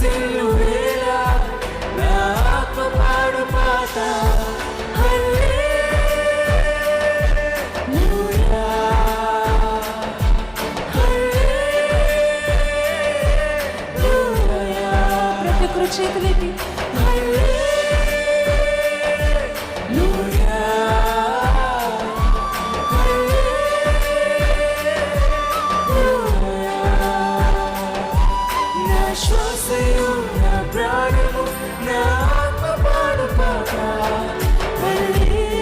సిలువేలా నా ఆత్మ పాడు పాట హల్లెలూయా హల్లెలూయా. ప్రతి ఒక్కరు చేతులెత్తి హల్లెలూయా హల్లెలూయా. నా శ్వాసయు నా ప్రాణము నా ఆత్మ పాడు పాట హల్లెలూయా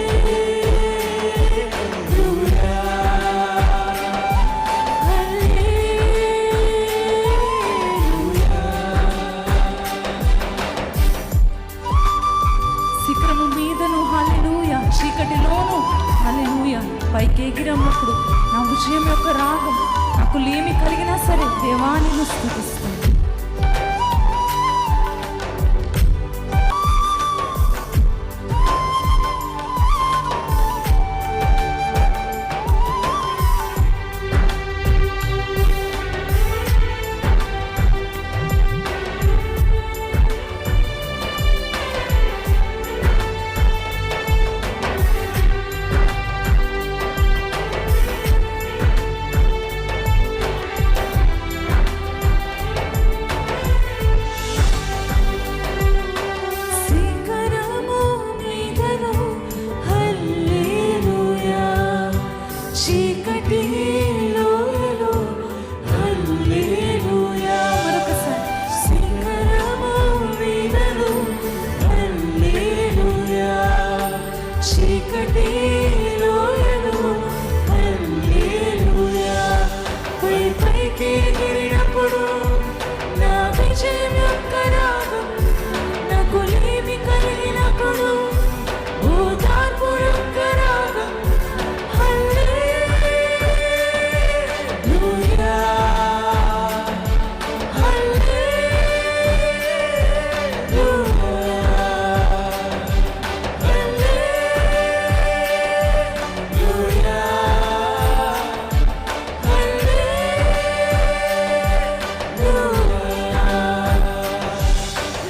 హల్లెలూయా. శిఖరము మీదను హల్లెలూయా, చీకటిలోను హల్లెలూయా. పైకి ఎగిరన్నప్పుడు నా విజయం యొక్క రాగం నాకు లేమి కలిగినా సరే దేవానిని స్తుతిస్తాను. శిఖరము మీదను హల్లెలూయా, చీకటిలోయలో హల్లెలూయా. మరొకసారి శిఖరము మీదను హల్లెలూయా, చీకటిలోయలో హల్లెలూయా. పైకి ఎగిరినప్పుడు నా విజయం యొక్క రాగం నాకు లేమి కలిగినప్పుడు ఓదార్పు యొక్క రాగం హల్లెలూయా హల్లెలూయా హల్లెలూయా హల్లెలూయా.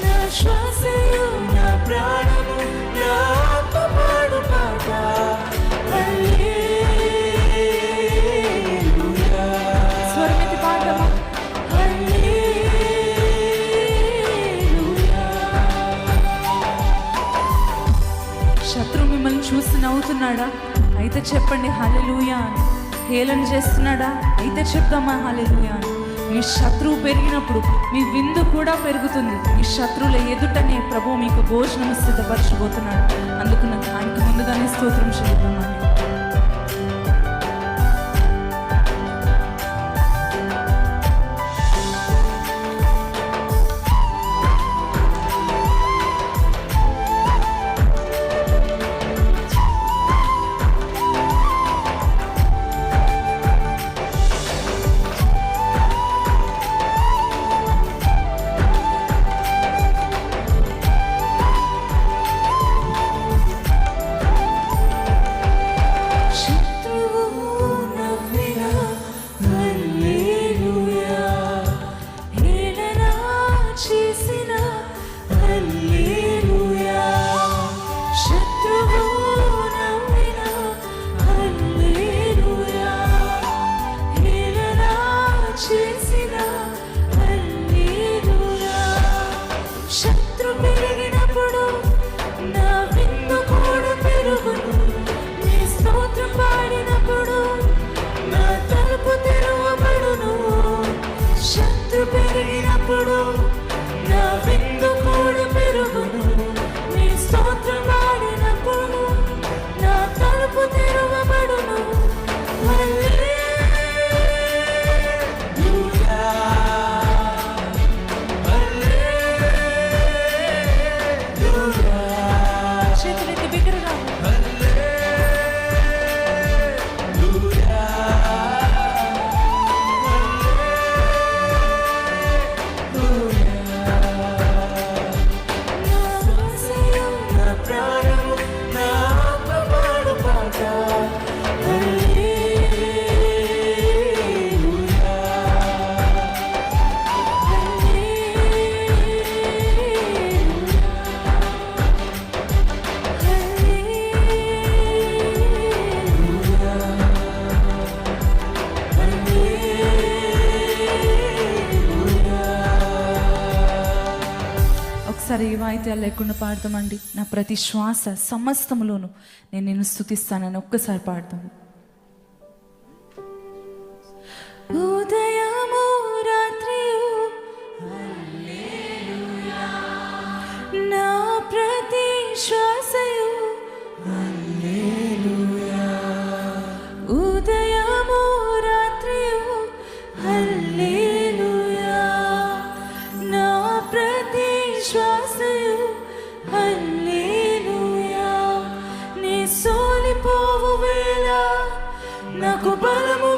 నా శ్వాసయు నా ప్రాణము నా ఆత్మ పాడు పాట హల్లెలూయా. స్వరమెత్తి పాడమా హల్లెలూయా. శత్రువు మిమ్మల్ని చూసి నవ్వుతున్నాడా? అయితే చెప్పండి హల్లెలూయా అని. హేళన చేస్తున్నాడా? అయితే చెప్దామా హల్లెలూయా అని. మీ శత్రువు పెరిగినప్పుడు మీ విందు కూడా పెరుగుతుంది. మీ శత్రువుల ఎదుటనే ప్రభువు మీకు భోజనం సిద్ధపరచబోతున్నాడు. అందుకు ఆయనకు ముందుగానే స్తోత్రం చెల్లిద్దామని. వాయిద్యాలు లేకుండా పాడతామండి. నా ప్రతి శ్వాస సమస్తములోను నేను నిన్ను స్తుతిస్తానని ఒక్కసారి పాడతాను. ఉదయము రాత్రియు హల్లెలూయా, నా ప్రతి శ్వాసయు హల్లెలూయా. ఉదయము రాత్రియు హల్లెలూయా, నా ప్రతి శ్వాసయు హల్లెలూయా. నీ సోలిపోవు వేళ నాకు బలము